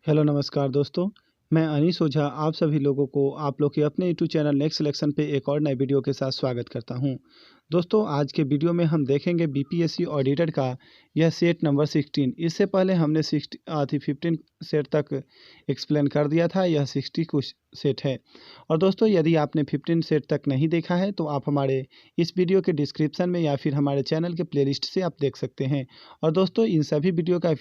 Hello नमस्कार दोस्तों। मैं अनीस ओझा आप सभी लोगों को आप लोग के अपने यूट्यूब चैनल नेक्स्ट सिलेक्शन पे एक और नए वीडियो के साथ स्वागत करता हूं। दोस्तों आज के वीडियो में हम देखेंगे बीपीएससी ऑडिटर का यह सेट नंबर 16। इससे पहले हमने 15 सेट तक एक्सप्लेन कर दिया था, यह 60 कुछ सेट है। और दोस्तों यदि आपने 15 सेट तक नहीं देखा है तो आप हमारे इस वीडियो के डिस्क्रिप्शन में या फिर हमारे चैनल के प्लेलिस्ट से आप देख सकते हैं। और दोस्तों इन सभी वीडियो का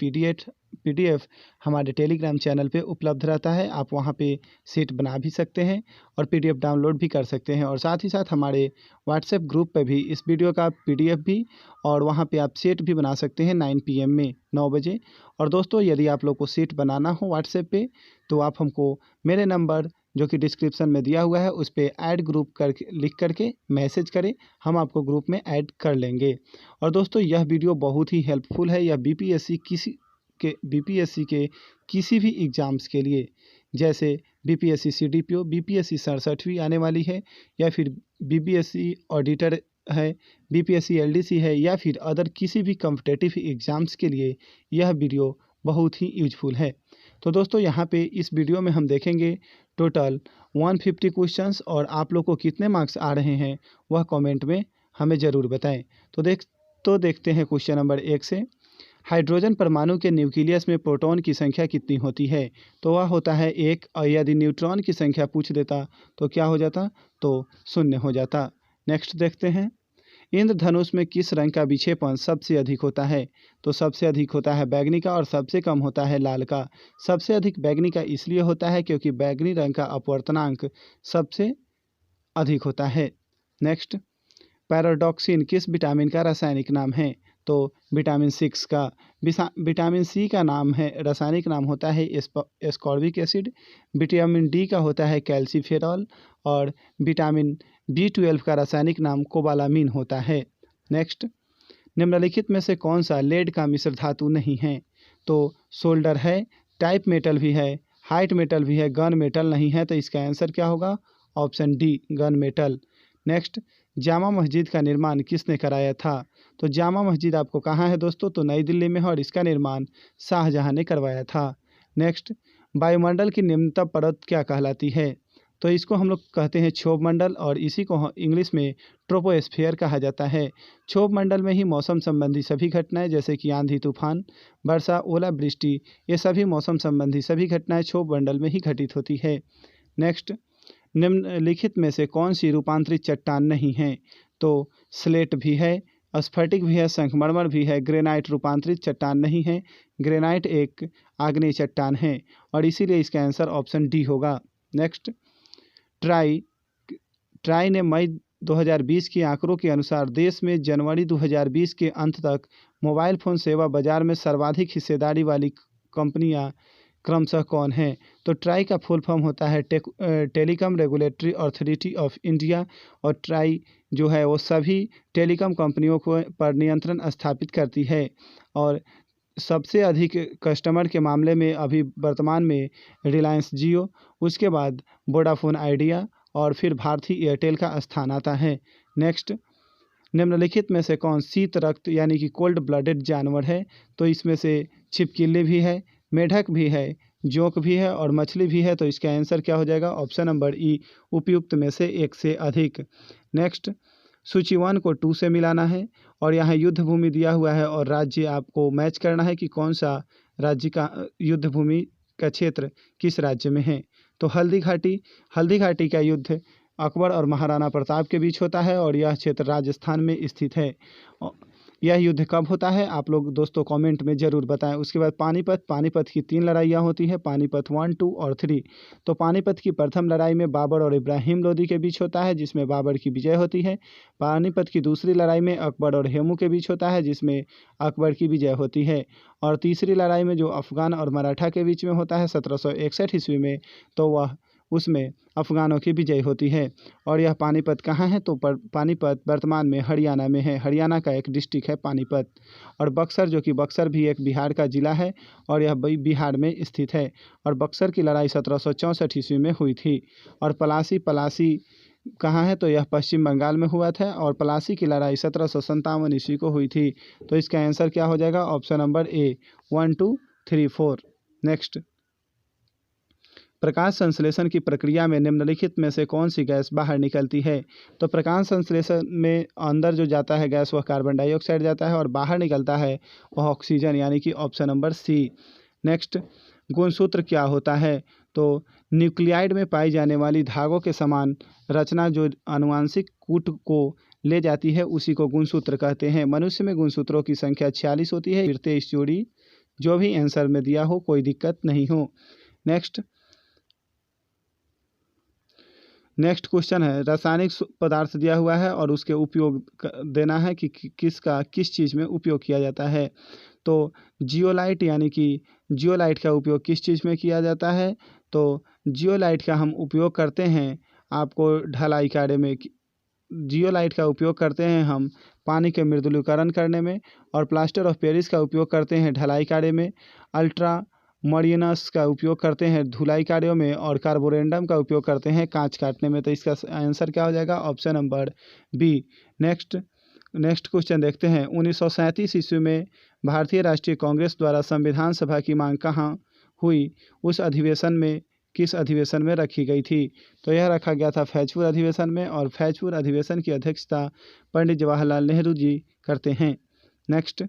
पीडीएफ हमारे टेलीग्राम चैनल पे उपलब्ध रहता है। आप वहाँ पे सीट बना भी सकते हैं और पीडीएफ डाउनलोड भी कर सकते हैं। और साथ ही साथ हमारे व्हाट्सएप ग्रुप पे भी इस वीडियो का पीडीएफ भी और वहाँ पे आप सीट भी बना सकते हैं 9 PM में 9 बजे। और दोस्तों यदि आप लोग को सीट बनाना हो व्हाट्सएप पे तो आप हमको मेरे नंबर जो कि डिस्क्रिप्शन में दिया हुआ है उस पर ऐड ग्रुप करके लिख करके मैसेज करें, हम आपको ग्रुप में ऐड कर लेंगे। और दोस्तों यह वीडियो बहुत ही हेल्पफुल है। यह बीपीएससी के किसी भी एग्ज़ाम्स के लिए, जैसे बीपीएससी सीडीपीओ, बीपीएससी 67वीं आने वाली है, या फिर बीपीएससी ऑडिटर है, बीपीएससी एलडीसी है, या फिर अदर किसी भी कॉम्पिटिटिव एग्ज़ाम्स के लिए यह वीडियो बहुत ही यूजफुल है। तो दोस्तों यहाँ पे इस वीडियो में हम देखेंगे टोटल 150 क्वेश्चंस, और आप लोग को कितने मार्क्स आ रहे हैं वह कमेंट में हमें ज़रूर बताएं। तो देखते हैं क्वेश्चन नंबर 1 से। हाइड्रोजन परमाणु के न्यूक्लियस में प्रोटॉन की संख्या कितनी होती है? तो वह होता है 1। और यदि न्यूट्रॉन की संख्या पूछ देता तो क्या हो जाता? तो 0 हो जाता। नेक्स्ट देखते हैं। इंद्रधनुष में किस रंग का विक्षेपण सबसे अधिक होता है? तो सबसे अधिक होता है बैगनी का और सबसे कम होता है लाल का। सबसे अधिक बैगनी का इसलिए होता है क्योंकि बैगनी रंग का अपवर्तनांक सबसे अधिक होता है। नेक्स्ट, पैराडॉक्सिन किस विटामिन का रासायनिक नाम है? तो विटामिन 6 का। विटामिन सी का नाम है, रासायनिक नाम होता है एस्कॉर्बिक एसिड। विटामिन डी का होता है कैल्सीफेरॉल। और विटामिन B12 का रासायनिक नाम कोबालामीन होता है। नेक्स्ट, निम्नलिखित में से कौन सा लेड का मिश्र धातु नहीं है? तो सोल्डर है, टाइप मेटल भी है, हाइट मेटल भी है, गन मेटल नहीं है। तो इसका आंसर क्या होगा? Option D, gun metal. Next, Jama Masjid का निर्माण किसने कराया था? तो जामा मस्जिद आपको कहाँ है दोस्तों? तो नई दिल्ली में है और इसका निर्माण शाहजहां ने करवाया था। नेक्स्ट, वायुमंडल की निम्नतम परत क्या कहलाती है? तो इसको हम लोग कहते हैं क्षोभ मंडल, और इसी को इंग्लिश में ट्रोपोस्फियर कहा जाता है। क्षोभ मंडल में ही मौसम संबंधी सभी घटनाएं, जैसे कि आंधी तूफान, वर्षा, ओलावृष्टि, ये सभी मौसम संबंधी सभी घटनाएं क्षोभ मंडल में ही घटित होती है। नेक्स्ट, निम्नलिखित में से कौन सी रूपांतरित चट्टान नहीं है? तो स्लेट भी है, स्फटिक भी है, संगमरमर भी है, ग्रेनाइट रूपांतरित चट्टान नहीं है। ग्रेनाइट एक आग्नेय चट्टान है और इसीलिए इसका आंसर ऑप्शन डी होगा। नेक्स्ट, ट्राई ने मई 2020 के आंकड़ों के अनुसार देश में जनवरी 2020 के अंत तक मोबाइल फ़ोन सेवा बाजार में सर्वाधिक हिस्सेदारी वाली कंपनियां क्रमशः कौन हैं? तो ट्राई का फुल फॉर्म होता है telecom regulatory authority of India. और ट्राई जो है वो सभी टेलीकॉम कंपनियों को पर नियंत्रण स्थापित करती है। और सबसे अधिक कस्टमर के मामले में अभी वर्तमान में रिलायंस जियो, उसके बाद वोडाफोन आइडिया और फिर भारती एयरटेल का स्थान आता है। नेक्स्ट, निम्नलिखित में से कौन शीत रक्त यानी कि कोल्ड ब्लडेड जानवर है? तो इसमें से छिपकली भी है, मेढक भी है, जोंक भी है और मछली भी है। तो इसका आंसर क्या हो जाएगा? ऑप्शन नंबर ई, उपयुक्त में से एक से अधिक। नेक्स्ट, सूची 1 को 2 से मिलाना है और यहाँ युद्ध भूमि दिया हुआ है और राज्य आपको मैच करना है कि कौन सा राज्य का युद्ध भूमि का क्षेत्र किस राज्य में है। तो हल्दी घाटी का युद्ध अकबर और महाराणा प्रताप के बीच होता है और यह क्षेत्र राजस्थान में स्थित है। यह युद्ध कब होता है आप लोग दोस्तों कमेंट में ज़रूर बताएं। उसके बाद पानीपत की 3 लड़ाइयाँ होती हैं, पानीपत 1, 2 और 3। तो पानीपत की प्रथम लड़ाई में बाबर और इब्राहिम लोदी के बीच होता है, जिसमें बाबर की विजय होती है। पानीपत की दूसरी लड़ाई में अकबर और हेमू के बीच होता है, जिसमें अकबर की विजय होती है। और तीसरी लड़ाई में जो अफ़गान और मराठा के बीच में होता है 1761 ईस्वी में, तो वह उसमें अफ़गानों की विजय होती है। और यह पानीपत कहाँ है? तो पानीपत वर्तमान में हरियाणा में है। हरियाणा का एक डिस्ट्रिक्ट है पानीपत। और बक्सर, जो कि बक्सर भी एक बिहार का ज़िला है और यह बिहार में स्थित है। और बक्सर की लड़ाई 1764 ईस्वी में हुई थी। और पलासी कहाँ है? तो यह पश्चिम बंगाल में हुआ था और पलासी की लड़ाई 1757 ईस्वी को हुई थी। तो इसका आंसर क्या हो जाएगा? Option number A, 1, 2, 3, 4। नेक्स्ट, प्रकाश संश्लेषण की प्रक्रिया में निम्नलिखित में से कौन सी गैस बाहर निकलती है? तो प्रकाश संश्लेषण में अंदर जो जाता है गैस वह कार्बन डाइऑक्साइड जाता है और बाहर निकलता है वह ऑक्सीजन, यानी कि ऑप्शन नंबर सी। नेक्स्ट, गुणसूत्र क्या होता है? तो न्यूक्लियाइड में पाई जाने वाली धागों के समान रचना जो आनुवांशिक कूट को ले जाती है उसी को गुणसूत्र कहते हैं। मनुष्य में गुणसूत्रों की संख्या 46 होती है। फिर 23 जोड़ी, जो भी आंसर में दिया हो कोई दिक्कत नहीं हो। नेक्स्ट क्वेश्चन है, रासायनिक पदार्थ दिया हुआ है और उसके उपयोग देना है कि किस चीज़ में उपयोग किया जाता है। तो जियोलाइट, यानी कि जियोलाइट का उपयोग किस चीज़ में किया जाता है? तो जियोलाइट का हम उपयोग करते हैं आपको ढलाई कार्य में। जियोलाइट का उपयोग करते हैं हम पानी के मृदुलीकरण करने में, और प्लास्टर ऑफ पेरिस का उपयोग करते हैं ढलाई कार्य में। अल्ट्रा मरीनस का उपयोग करते हैं धुलाई कार्यों में, और कार्बोरेंडम का उपयोग करते हैं कांच काटने में। तो इसका आंसर क्या हो जाएगा? Option number B. Next question देखते हैं, 1937 ईस्वी में भारतीय राष्ट्रीय कांग्रेस द्वारा संविधान सभा की मांग कहाँ हुई? उस अधिवेशन में किस अधिवेशन में रखी गई थी? तो यह रखा गया था फैजपुर अधिवेशन में, और फैजपुर अधिवेशन की अध्यक्षता पंडित जवाहरलाल नेहरू जी करते हैं। नेक्स्ट,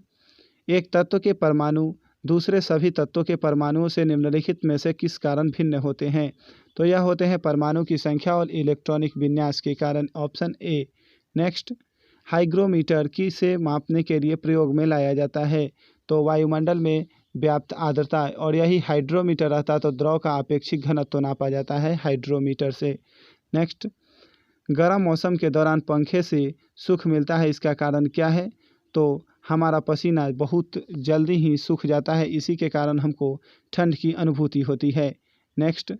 एक तत्व के परमाणु दूसरे सभी तत्वों के परमाणुओं से निम्नलिखित में से किस कारण भिन्न होते हैं? तो यह होते हैं परमाणु की संख्या और इलेक्ट्रॉनिक विन्यास के कारण, ऑप्शन ए। नेक्स्ट, हाइग्रोमीटर किसे मापने के लिए प्रयोग में लाया जाता है? तो वायुमंडल में व्याप्त आर्द्रता, और यही हाइड्रोमीटर रहता तो द्रव का आपेक्षिक घनत्व नापा जाता है हाइड्रोमीटर से। नेक्स्ट, गर्म मौसम के दौरान पंखे से सुख मिलता है, इसका कारण क्या है? तो हमारा पसीना बहुत जल्दी ही सूख जाता है, इसी के कारण हमको ठंड की अनुभूति होती है। नेक्स्ट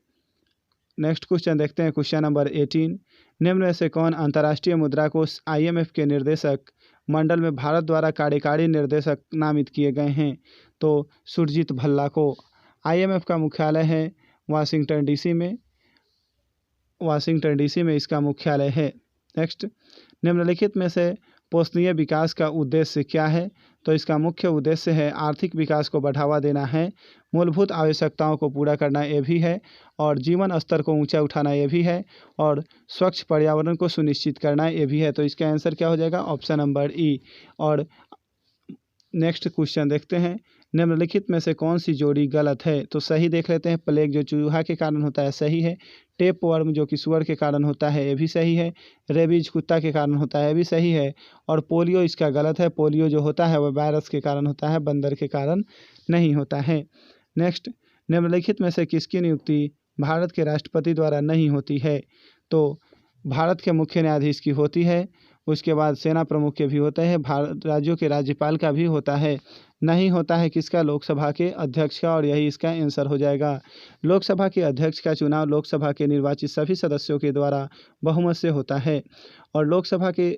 क्वेश्चन देखते हैं, क्वेश्चन नंबर 18, निम्न में से कौन अंतर्राष्ट्रीय मुद्रा कोष IMF के निर्देशक मंडल में भारत द्वारा कार्यकारी निर्देशक नामित किए गए हैं? तो सुरजीत भल्ला को। IMF का मुख्यालय है वाशिंगटन डीसी में इसका मुख्यालय है। नेक्स्ट, निम्नलिखित में से पोषणीय विकास का उद्देश्य क्या है? तो इसका मुख्य उद्देश्य है आर्थिक विकास को बढ़ावा देना है, मूलभूत आवश्यकताओं को पूरा करना ये भी है, और जीवन स्तर को ऊंचा उठाना ये भी है, और स्वच्छ पर्यावरण को सुनिश्चित करना ये भी है। तो इसका आंसर क्या हो जाएगा? ऑप्शन नंबर ई। और नेक्स्ट क्वेश्चन देखते हैं, निम्नलिखित में से कौन सी जोड़ी गलत है? तो सही देख लेते हैं, प्लेग जो चूहा के कारण होता है सही है, टेपवर्म जो कि सुअर के कारण होता है ये भी सही है, रेबीज कुत्ता के कारण होता है ये भी सही है, और पोलियो इसका गलत है। पोलियो जो होता है वह वायरस के कारण होता है, बंदर के कारण नहीं होता है। नेक्स्ट, निम्नलिखित में से किसकी नियुक्ति भारत के राष्ट्रपति द्वारा नहीं होती है? तो भारत के मुख्य न्यायाधीश की होती है, उसके बाद सेना प्रमुख के भी होते हैं, भारत राज्यों के राज्यपाल का भी होता है। नहीं होता है किसका? लोकसभा के अध्यक्ष का, और यही इसका आंसर हो जाएगा। लोकसभा के अध्यक्ष का चुनाव लोकसभा के निर्वाचित सभी सदस्यों के द्वारा बहुमत से होता है, और लोकसभा के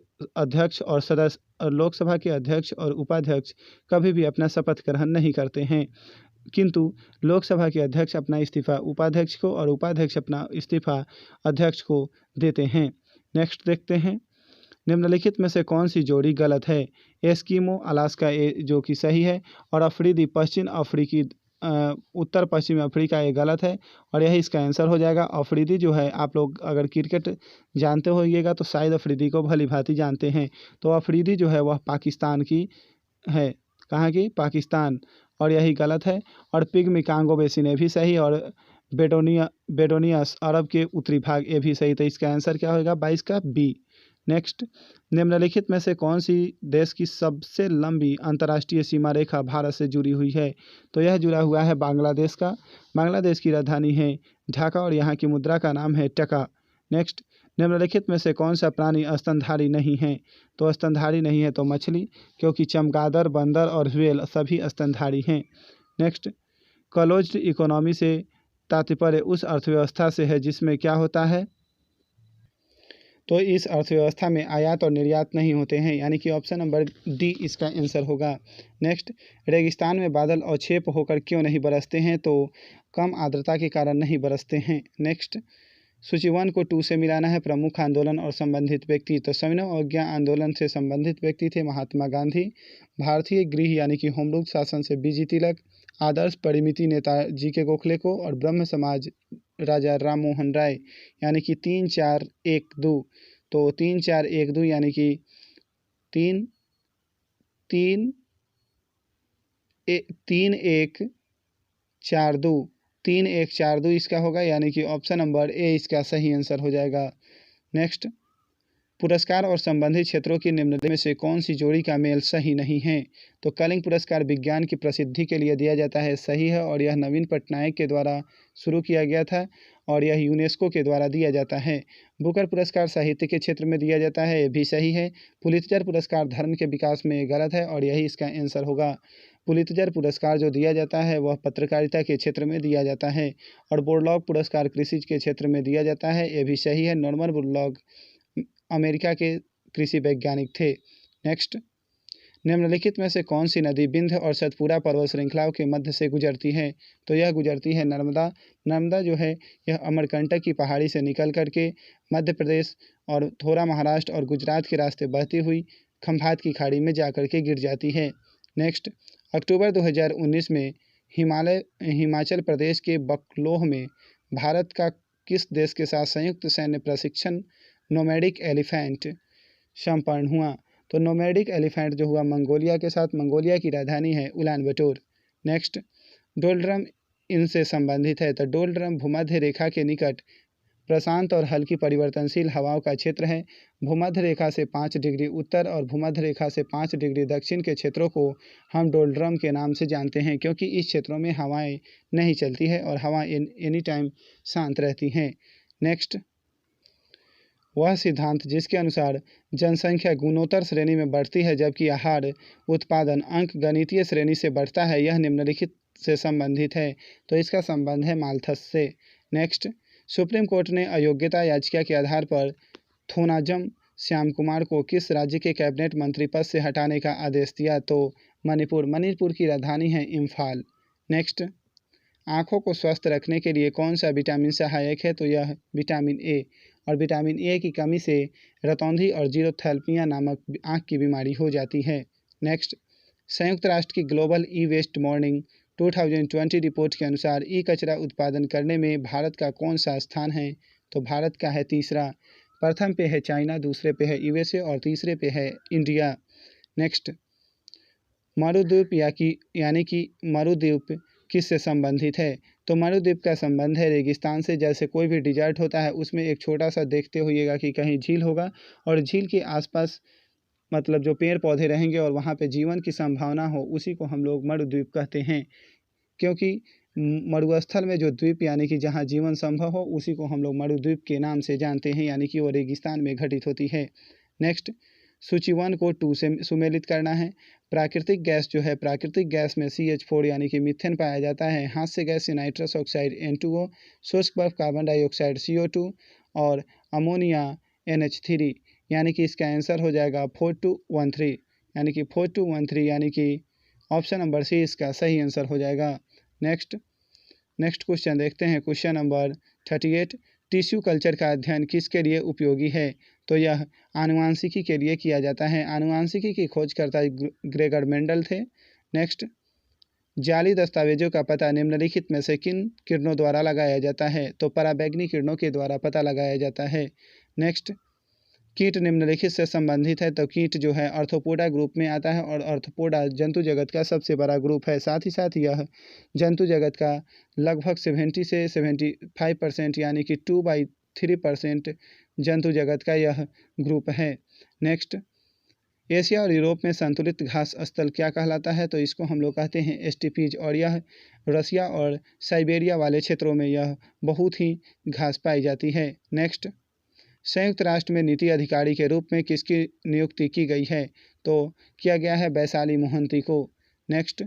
अध्यक्ष और उपाध्यक्ष कभी भी अपना शपथ ग्रहण नहीं करते हैं, किंतु लोकसभा के अध्यक्ष अपना इस्तीफा उपाध्यक्ष को और उपाध्यक्ष अपना इस्तीफा अध्यक्ष को देते हैं। नेक्स्ट देखते हैं, निम्नलिखित में से कौन सी जोड़ी गलत है? एस्किमो अलास्का जो कि सही है, और अफ्रीदी उत्तर पश्चिमी अफ्रीका ये गलत है, और यही इसका आंसर हो जाएगा। अफ्रीदी जो है, आप लोग अगर क्रिकेट जानते होइएगा तो शायद अफ्रीदी को भली भांति जानते हैं। तो अफ्रीदी जो है वह पाकिस्तान की है। कहाँ की? पाकिस्तान, और यही गलत है। और पिग्मी कांगो बेसिन ये भी सही, और बेडोनियस अरब के उत्तरी भाग ये भी सही। तो इसका आंसर क्या होगा? 22 का बी। नेक्स्ट, निम्नलिखित में से कौन सी देश की सबसे लंबी अंतर्राष्ट्रीय सीमा रेखा भारत से जुड़ी हुई है? तो यह जुड़ा हुआ है बांग्लादेश का। बांग्लादेश की राजधानी है ढाका, और यहाँ की मुद्रा का नाम है टका। नेक्स्ट, निम्नलिखित में से कौन सा प्राणी स्तनधारी नहीं है? तो स्तनधारी नहीं है तो मछली, क्योंकि चमगादड़, बंदर और व्हेल सभी स्तनधारी हैं। नेक्स्ट, क्लोज्ड इकोनॉमी से तात्पर्य उस अर्थव्यवस्था से है जिसमें क्या होता है? तो इस अर्थव्यवस्था में आयात और निर्यात नहीं होते हैं, यानी कि ऑप्शन नंबर डी इसका आंसर होगा। नेक्स्ट, रेगिस्तान में बादल अवक्षेप होकर क्यों नहीं बरसते हैं? तो कम आर्द्रता के कारण नहीं बरसते हैं। नेक्स्ट, सूची 1 को 2 से मिलाना है, प्रमुख आंदोलन और संबंधित व्यक्ति। तो सविनय अवज्ञा आंदोलन से संबंधित व्यक्ति थे महात्मा गांधी, भारतीय गृह यानी कि होमरूल शासन से BG तिलक, आदर्श परिमिति नेता GK गोखले को, और ब्रह्म समाज राजा राम मोहन राय, यानी कि 3-4-1-2। तो 3-4-1-2 यानी कि 3 3 3-1-4-2, 3-1-4-2 इसका होगा, यानी कि ऑप्शन नंबर ए इसका सही आंसर हो जाएगा। नेक्स्ट, पुरस्कार और संबंधित क्षेत्रों की निम्नलिखित में से कौन सी जोड़ी का मेल सही नहीं है? तो कलिंग पुरस्कार विज्ञान की प्रसिद्धि के लिए दिया जाता है, सही है, और यह नवीन पटनायक के द्वारा शुरू किया गया था और यह यूनेस्को के द्वारा दिया जाता है। बुकर पुरस्कार साहित्य के क्षेत्र में दिया जाता है, ये भी सही है। पुलित्जर पुरस्कार धर्म के विकास में गलत है और यही इसका आंसर होगा। पुलित्जर पुरस्कार जो दिया जाता है वह पत्रकारिता के क्षेत्र में दिया जाता है और बोरलॉग पुरस्कार कृषि के क्षेत्र में दिया जाता है, ये भी सही है। नॉर्मन बोरलॉग अमेरिका के कृषि वैज्ञानिक थे। नेक्स्ट, निम्नलिखित में से कौन सी नदी विंध्य और सतपुरा पर्वत श्रृंखलाओं के मध्य से गुजरती है? तो यह गुजरती है नर्मदा। नर्मदा जो है यह अमरकंटक की पहाड़ी से निकल करके मध्य प्रदेश और थोड़ा महाराष्ट्र और गुजरात के रास्ते बहती हुई खंभात की खाड़ी में जा कर के गिर जाती है। नेक्स्ट, अक्टूबर 2019 में हिमाचल प्रदेश के बकलोह में भारत का किस देश के साथ संयुक्त सैन्य प्रशिक्षण नोमैडिक एलिफेंट संपन्न हुआ? तो नोमैडिक एलिफेंट जो हुआ मंगोलिया के साथ, मंगोलिया की राजधानी है उलानबटोर। नेक्स्ट, डोलड्रम इनसे संबंधित है, तो डोलड्रम भूमध्य रेखा के निकट प्रशांत और हल्की परिवर्तनशील हवाओं का क्षेत्र है। भूमध्य रेखा से 5 डिग्री उत्तर और भूमध्य रेखा से 5 डिग्री दक्षिण के क्षेत्रों को हम डोलड्रम के नाम से जानते हैं, क्योंकि इस क्षेत्रों में हवाएं नहीं चलती है और हवा एनी टाइम शांत रहती हैं। नेक्स्ट, वह सिद्धांत जिसके अनुसार जनसंख्या गुणोत्तर श्रेणी में बढ़ती है जबकि आहार उत्पादन अंकगणितीय श्रेणी से बढ़ता है, यह निम्नलिखित से संबंधित है। तो इसका संबंध है माल्थस से। नेक्स्ट, सुप्रीम कोर्ट ने अयोग्यता याचिका के आधार पर थोनाजम श्याम कुमार को किस राज्य के कैबिनेट मंत्री पद से हटाने का आदेश दिया? तो मणिपुर की राजधानी है इम्फाल। नेक्स्ट, आँखों को स्वस्थ रखने के लिए कौन सा विटामिन सहायक है? तो यह विटामिन ए, और विटामिन ए की कमी से रतौंधी और जीरोथैल्मिया नामक आँख की बीमारी हो जाती है। नेक्स्ट, संयुक्त राष्ट्र की ग्लोबल ई वेस्ट मॉर्निंग 2020 रिपोर्ट के अनुसार ई कचरा उत्पादन करने में भारत का कौन सा स्थान है? तो भारत का है तीसरा। प्रथम पे है चाइना, दूसरे पे है यूएसए और तीसरे पे है इंडिया। नेक्स्ट, मरुद्वीप यानी कि मरुद्वीप किससे संबंधित है? तो मरुद्वीप का संबंध है रेगिस्तान से। जैसे कोई भी डिजर्ट होता है उसमें एक छोटा सा देखते होइएगा कि कहीं झील होगा और झील के आसपास मतलब जो पेड़ पौधे रहेंगे और वहाँ पे जीवन की संभावना हो, उसी को हम लोग मरुद्वीप कहते हैं। क्योंकि मरुस्थल में जो द्वीप यानी कि जहाँ जीवन संभव हो उसी को हम लोग मरुद्वीप के नाम से जानते हैं, यानी कि वो रेगिस्तान में घटित होती है। नेक्स्ट, सूची 1 को 2 से सुमेलित करना है। प्राकृतिक गैस जो है, प्राकृतिक गैस में CH4 यानी कि मीथेन पाया जाता है। हास्य गैस से नाइट्रस ऑक्साइड N2O, शुष्क बर्फ कार्बन डाइऑक्साइड CO2 और अमोनिया NH3, यानी कि इसका आंसर हो जाएगा 4213, यानी कि 4213, यानी कि ऑप्शन नंबर सी इसका सही आंसर हो जाएगा। नेक्स्ट क्वेश्चन देखते हैं, क्वेश्चन नंबर 38। टिश्यू कल्चर का अध्ययन किसके लिए उपयोगी है? तो यह आनुवांशिकी के लिए किया जाता है। आनुवांशिकी की खोजकर्ता ग्रेगर मेंडल थे। नेक्स्ट, जाली दस्तावेजों का पता निम्नलिखित में से किन किरणों द्वारा लगाया जाता है? तो पराबैंगनी किरणों के द्वारा पता लगाया जाता है। नेक्स्ट, कीट निम्नलिखित से संबंधित है, तो कीट जो है आर्थ्रोपोडा ग्रुप में आता है और आर्थ्रोपोडा जंतु जगत का सबसे बड़ा ग्रुप है। साथ ही साथ यह जंतु जगत का लगभग 70 से 75% यानी कि 2/3% जंतु जगत का यह ग्रुप है। नेक्स्ट, एशिया और यूरोप में संतुलित घास स्थल क्या कहलाता है? तो इसको हम लोग कहते हैं स्टीपीज, और यह रसिया और साइबेरिया वाले क्षेत्रों में यह बहुत ही घास पाई जाती है। नेक्स्ट, संयुक्त राष्ट्र में नीति अधिकारी के रूप में किसकी नियुक्ति की गई है? तो किया गया है वैशाली मोहंती को। नेक्स्ट,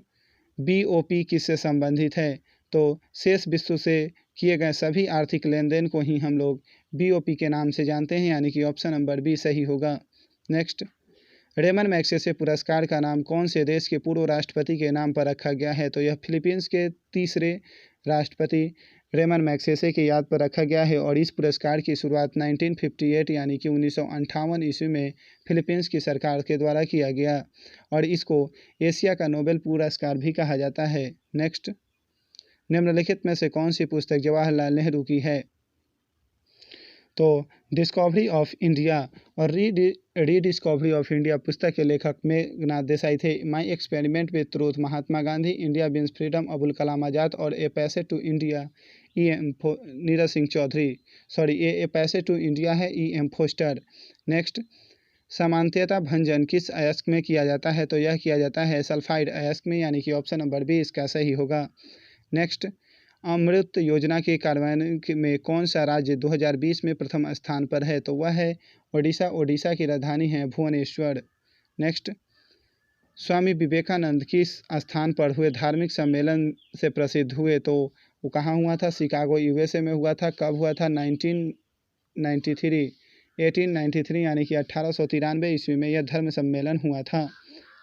BOP किससे संबंधित है? तो शेष विश्व से किए गए सभी आर्थिक लेन देन को ही हम लोग BOP के नाम से जानते हैं, यानी कि ऑप्शन नंबर बी सही होगा। नेक्स्ट, रेमन मैग्सेसे पुरस्कार का नाम कौन से देश के पूर्व राष्ट्रपति के नाम पर रखा गया है? तो यह फिलीपींस के तीसरे राष्ट्रपति रेमन मैग्सेसे की याद पर रखा गया है और इस पुरस्कार की शुरुआत 1958 यानी कि 1958 ईस्वी में फिलीपींस की सरकार के द्वारा किया गया और इसको एशिया का नोबेल पुरस्कार भी कहा जाता है। नेक्स्ट, निम्नलिखित में से कौन सी पुस्तक जवाहरलाल नेहरू की है? तो डिस्कवरी ऑफ इंडिया और रीडिस्कवरी ऑफ इंडिया पुस्तक के लेखक मेघनाथ देसाई थे। My experiment with truth Mahatma Gandhi, India wins freedom Abul Kalam Azad और a passage to India Neeraj Singh Chaudhary. A passage to India है E.M. फोस्टर। नेक्स्ट, सामान्यतः भंजन किस अयस्क में किया जाता है? तो यह किया जाता है सल्फाइड अयस्क में, यानी कि ऑप्शन नंबर बी इसका सही होगा। नेक्स्ट, अमृत योजना के कार्यान्वयन में कौन सा राज्य 2020 में प्रथम स्थान पर है? तो वह है ओडिशा। ओडिशा की राजधानी है भुवनेश्वर। नेक्स्ट, स्वामी विवेकानंद किस स्थान पर हुए धार्मिक सम्मेलन से प्रसिद्ध हुए? तो वो कहाँ हुआ था? शिकागो USA में हुआ था। कब हुआ था? 1893 यानी कि 1893 ईस्वी में यह धर्म सम्मेलन हुआ था।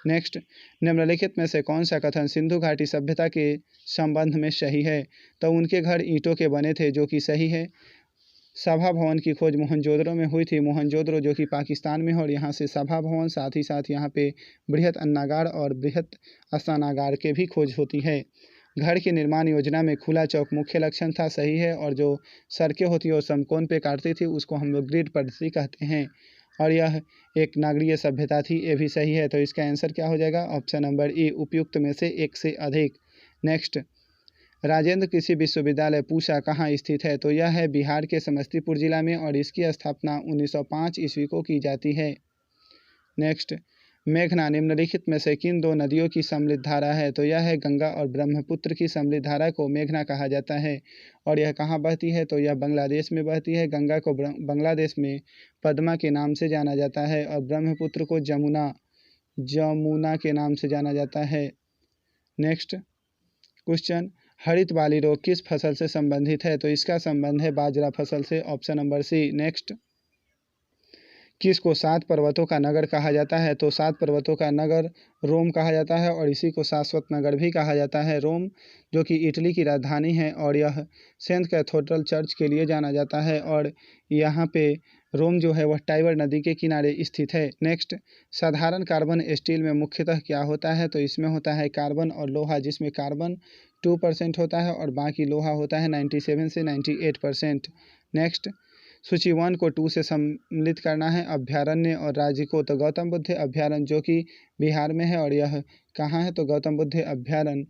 नेक्स्ट, निम्नलिखित में से कौन सा कथन सिंधु घाटी सभ्यता के संबंध में सही है? तो उनके घर ईंटों के बने थे, जो कि सही है। सभा भवन की खोज मोहनजोदड़ो में हुई थी। मोहनजोदड़ो जो कि पाकिस्तान में है, और यहाँ से सभा भवन, साथ ही साथ यहाँ पे बृहत अन्नागार और बृहत स्नानागार के भी खोज होती है। घर की निर्माण योजना में खुला चौक मुख्य लक्षण था, सही है। और जो सड़कें होती है वो समकोण पे काटती थी, उसको हम लोग ग्रिड पद्धति कहते हैं। और यह एक नागरीय सभ्यता थी, ये भी सही है। तो इसका आंसर क्या हो जाएगा? ऑप्शन नंबर ए, उपयुक्त में से एक से अधिक। नेक्स्ट, राजेंद्र कृषि विश्वविद्यालय पूसा कहाँ स्थित है? तो यह है बिहार के समस्तीपुर जिला में, और इसकी स्थापना 1905 ईस्वी को की जाती है। नेक्स्ट, मेघना निम्नलिखित में से किन दो नदियों की सम्मिलित धारा है? तो यह है गंगा और ब्रह्मपुत्र की सम्मिलित धारा को मेघना कहा जाता है। और यह कहाँ बहती है? तो यह बांग्लादेश में बहती है। गंगा को बांग्लादेश में पद्मा के नाम से जाना जाता है, और ब्रह्मपुत्र को जमुना के नाम से जाना जाता है। नेक्स्ट क्वेश्चन, हरित वाली रोग किस फसल से संबंधित है? तो इसका संबंध है बाजरा फसल से, ऑप्शन नंबर सी। नेक्स्ट, किसको 7 पर्वतों का नगर कहा जाता है? तो 7 पर्वतों का नगर रोम कहा जाता है, और इसी को शाश्वत नगर भी कहा जाता है। रोम जो कि इटली की राजधानी है, और यह सेंट कैथेड्रल चर्च के लिए जाना जाता है, और यहाँ पे रोम जो है वह टाइबर नदी के किनारे स्थित है। नेक्स्ट, साधारण कार्बन स्टील में मुख्यतः क्या होता है? तो इसमें होता है कार्बन और लोहा, जिसमें कार्बन 2% होता है और बाकी लोहा होता है 97 से 98%। नेक्स्ट, सूची 1 को 2 से सम्मिलित करना है, अभ्यारण्य और राज्य को। तो गौतम बुद्ध अभ्यारण्य जो कि बिहार में है, और यह कहाँ है? तो गौतम बुद्ध अभ्यारण्य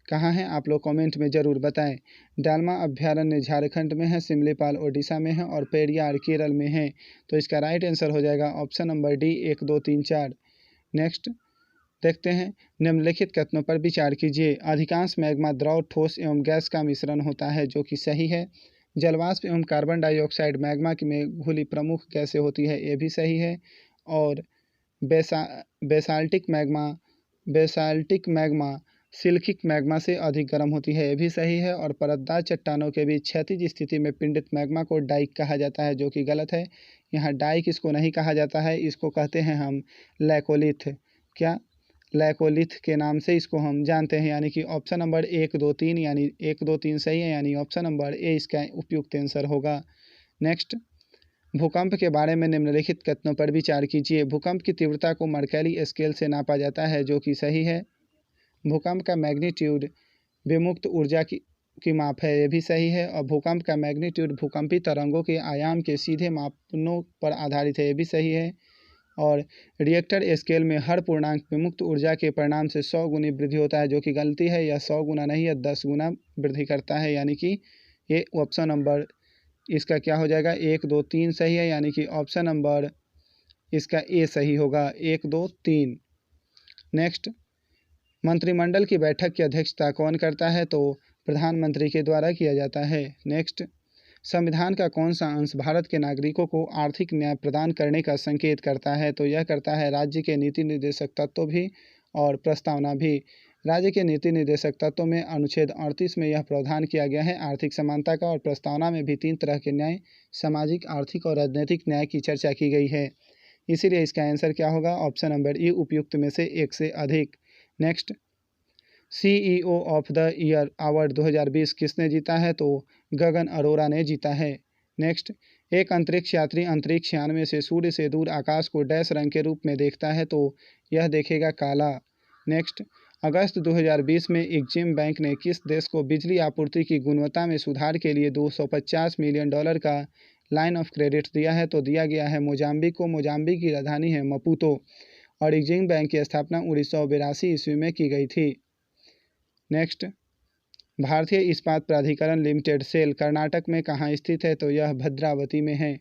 कहाँ है? आप लोग कमेंट में ज़रूर बताएं। डालमा अभ्यारण्य झारखंड में है, सिमलीपाल ओडिशा में है, और पेरियार केरल में है। तो इसका राइट आंसर हो जाएगा ऑप्शन नंबर डी, 1, 2, 3, 4। नेक्स्ट देखते हैं, निम्नलिखित कथनों पर विचार कीजिए। अधिकांश मैग्मा द्रव, ठोस एवं गैस का मिश्रण होता है, जो कि सही है। जलवाष्प एवं कार्बन डाइऑक्साइड मैग्मा में घुली प्रमुख गैसें होती है, ये भी सही है। और बेसाल्टिक मैग्मा सिल्किक मैग्मा से अधिक गर्म होती है, ये भी सही है। और परतदार चट्टानों के बीच क्षैतिज स्थिति में पिंडित मैग्मा को डाइक कहा जाता है, जो कि गलत है। यहाँ डाइक इसको नहीं कहा जाता है, इसको कहते हैं हम लैकोलिथ। क्या? लैकोलिथ के नाम से इसको हम जानते हैं, यानी कि ऑप्शन नंबर 1, 2, 3, यानी 1, 2, 3 सही है, यानी ऑप्शन नंबर ए इसका उपयुक्त आंसर होगा। नेक्स्ट, भूकंप के बारे में निम्नलिखित कथनों पर विचार कीजिए। भूकंप की तीव्रता को मर्कैली स्केल से नापा जाता है, जो कि सही है। भूकंप का मैग्नीट्यूड विमुक्त ऊर्जा की माप है, ये भी सही है। और भूकंप का मैग्नीट्यूड भूकंपी तरंगों के आयाम के सीधे मापनों पर आधारित है, ये भी सही है। और रिएक्टर स्केल में हर पूर्णांक विमुक्त ऊर्जा के परिणाम से 100 गुनी वृद्धि होता है, जो कि गलती है। यह 100 गुना नहीं, यह 10 गुना वृद्धि करता है, यानी कि ये ऑप्शन नंबर इसका क्या हो जाएगा? 1, 2, 3 सही है, यानी कि ऑप्शन नंबर इसका ए सही होगा, 1, 2, 3। नेक्स्ट, मंत्रिमंडल की बैठक की अध्यक्षता कौन करता है? तो प्रधानमंत्री के द्वारा किया जाता है। नेक्स्ट, संविधान का कौन सा अंश भारत के नागरिकों को आर्थिक न्याय प्रदान करने का संकेत करता है? तो यह करता है राज्य के नीति निर्देशक तत्व भी और प्रस्तावना भी। राज्य के नीति निर्देशक तत्व में अनुच्छेद 38 में यह प्रावधान किया गया है आर्थिक समानता का, और प्रस्तावना में भी 3 तरह के न्याय, सामाजिक, आर्थिक और राजनीतिक न्याय की चर्चा की गई है। इसीलिए इसका आंसर क्या होगा? ऑप्शन नंबर ई, उपयुक्त में से एक से अधिक। Next, CEO of the year award 2020 किसने जीता है? तो गगन अरोरा ने जीता है। नेक्स्ट, एक अंतरिक्ष यात्री अंतरिक्ष यान में से सूर्य से दूर आकाश को डैश रंग के रूप में देखता है, तो यह देखेगा काला। नेक्स्ट, अगस्त 2020 में एक्जिम बैंक ने किस देश को बिजली आपूर्ति की गुणवत्ता में सुधार के लिए $250 मिलियन का लाइन ऑफ क्रेडिट दिया है? तो दिया गया है मोजाम्बिक को। मोजाम्बिक की राजधानी है मपूतो और एक्जिम बैंक की स्थापना 1982 ईस्वी में की गई थी। नेक्स्ट, भारतीय इस्पात प्राधिकरण लिमिटेड सेल कर्नाटक में कहाँ स्थित है? तो यह भद्रावती में है।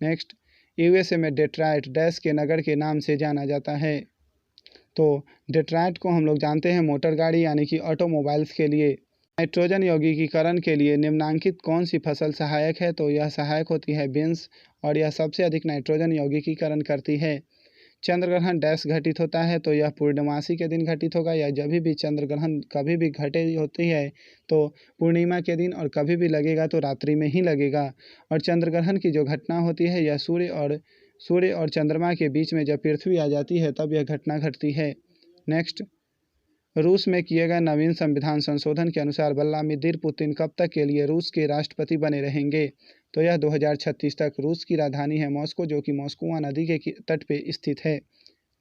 नेक्स्ट, यूएसए में डेट्रॉयट डैश के नगर के नाम से जाना जाता है? तो डेट्रॉयट को हम लोग जानते हैं मोटर गाड़ी यानी कि ऑटोमोबाइल्स के लिए। नाइट्रोजन यौगिकीकरण के लिए निम्नलिखित कौन सी फसल सहायक है? तो यह सहायक होती है बीन्स और यह सबसे अधिक नाइट्रोजन यौगिकीकरण करती है। चंद्रग्रहण डैश घटित होता है? तो यह पूर्णमासी के दिन घटित होगा, या जब भी चंद्रग्रहण कभी भी घटे होती है तो पूर्णिमा के दिन, और कभी भी लगेगा तो रात्रि में ही लगेगा। और चंद्रग्रहण की जो घटना होती है यह सूर्य और चंद्रमा के बीच में जब पृथ्वी आ जाती है तब यह घटना घटती है। नेक्स्ट, रूस में किए गए नवीन संविधान संशोधन के अनुसार व्लादिमीर पुतिन कब तक के लिए रूस के राष्ट्रपति बने रहेंगे? तो यह 2036 तक। रूस की राजधानी है मॉस्को, जो कि मॉस्कोवा नदी के तट पे स्थित है।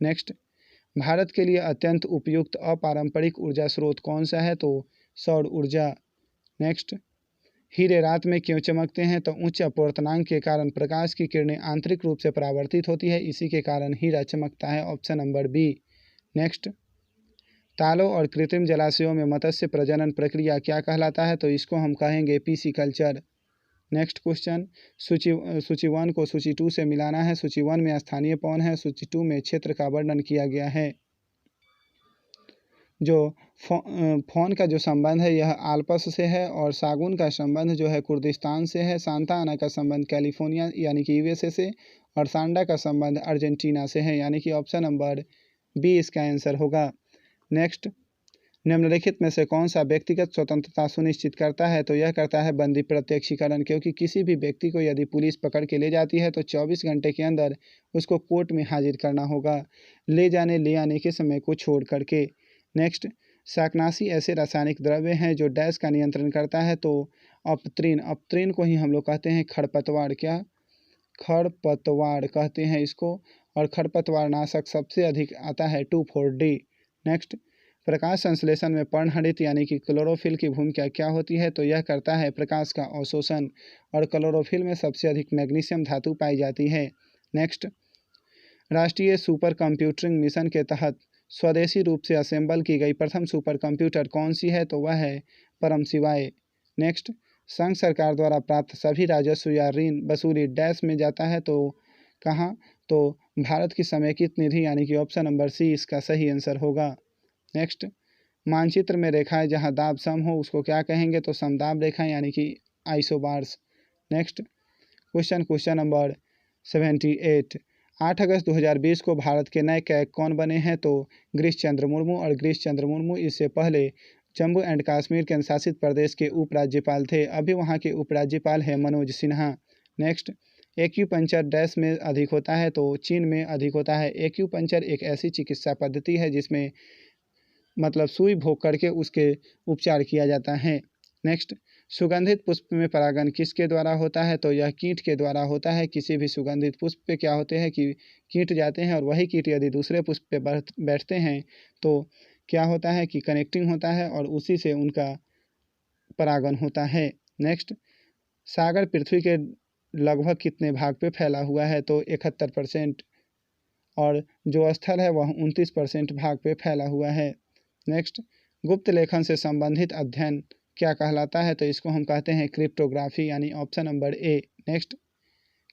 नेक्स्ट, भारत के लिए अत्यंत उपयुक्त अपारंपरिक ऊर्जा स्रोत कौन सा है? तो सौर ऊर्जा। नेक्स्ट, हीरे रात में क्यों चमकते हैं? तो उच्च अपवर्तनांक के कारण प्रकाश की किरणें आंतरिक रूप से परावर्तित होती है, इसी के कारण हीरा चमकता है। Option number B. नेक्स्ट, तालों और कृत्रिम जलाशयों में मत्स्य प्रजनन प्रक्रिया क्या कहलाता है? तो इसको हम कहेंगे पीसीकल्चर। नेक्स्ट क्वेश्चन, सूची 1 को सूची 2 से मिलाना है। सूची 1 में स्थानीय पवन है, सूची 2 में क्षेत्र का वर्णन किया गया है। जो फ़ोन का जो संबंध है यह आल्प्स से है, और सागुन का संबंध जो है कुर्दिस्तान से है। सांता आना का संबंध कैलिफोर्निया यानी कि यूएसए से, और सांडा का संबंध अर्जेंटीना से है, यानी कि ऑप्शन नंबर बी इसका आंसर होगा। नेक्स्ट, निम्नलिखित में से कौन सा व्यक्तिगत स्वतंत्रता सुनिश्चित करता है? तो यह करता है बंदी प्रत्यक्षीकरण, क्योंकि किसी भी व्यक्ति को यदि पुलिस पकड़ के ले जाती है तो 24 घंटे के अंदर उसको कोर्ट में हाजिर करना होगा, ले जाने ले आने के समय को छोड़ करके। नेक्स्ट, शाकनाशी ऐसे रासायनिक द्रव्य हैं जो डैश का नियंत्रण करता है? तो अपत्रिन को ही हम लोग कहते हैं खरपतवार। क्या? खरपतवार कहते हैं इसको, और खरपतवार नाशक सबसे अधिक आता है 2,4-D। नेक्स्ट, प्रकाश संश्लेषण में पर्णहरित यानी कि क्लोरोफिल की भूमिका क्या होती है? तो यह करता है प्रकाश का अवशोषण, और क्लोरोफिल में सबसे अधिक मैग्नीशियम धातु पाई जाती है। नेक्स्ट, राष्ट्रीय सुपर कंप्यूटिंग मिशन के तहत स्वदेशी रूप से असेंबल की गई प्रथम सुपर कंप्यूटर कौन सी है? तो वह है परम शिवाय। नेक्स्ट, संघ सरकार द्वारा प्राप्त सभी राजस्व या ऋण वसूली डैश में जाता है? तो कहाँ? तो भारत की समेकित निधि, यानी कि ऑप्शन नंबर सी इसका सही आंसर होगा। नेक्स्ट, मानचित्र में रेखाएं जहां दाब सम हो उसको क्या कहेंगे? तो समदाब रेखाएं, यानी कि आइसोबार्स। नेक्स्ट क्वेश्चन नंबर 78, 8 अगस्त 2020 को भारत के नए कैग कौन बने हैं? तो गिरीश चंद्र मुर्मू, और गिरीश चंद्र मुर्मू इससे पहले जम्मू एंड कश्मीर केंद्र शासित प्रदेश के उपराज्यपाल थे। अभी वहाँ के उपराज्यपाल हैं Manoj Sinha. Next, acupuncture dash में अधिक होता है? तो चीन में अधिक होता है। एक्यूपंक्चर एक ऐसी चिकित्सा पद्धति है जिसमें मतलब सुई भोग करके उसके उपचार किया जाता है। नेक्स्ट, सुगंधित पुष्प में परागण किसके द्वारा होता है? तो यह कीट के द्वारा होता है। किसी भी सुगंधित पुष्प पे क्या होते हैं कि कीट जाते हैं, और वही कीट यदि दूसरे पुष्प पे बैठते हैं तो क्या होता है कि कनेक्टिंग होता है, और उसी से उनका परागण होता है। नेक्स्ट, सागर पृथ्वी के लगभग कितने भाग पे फैला हुआ है? तो 71%, और जो स्थल है वह 29% भाग पे फैला हुआ है। नेक्स्ट, गुप्त लेखन से संबंधित अध्ययन क्या कहलाता है? तो इसको हम कहते हैं क्रिप्टोग्राफी, यानी ऑप्शन नंबर ए। नेक्स्ट,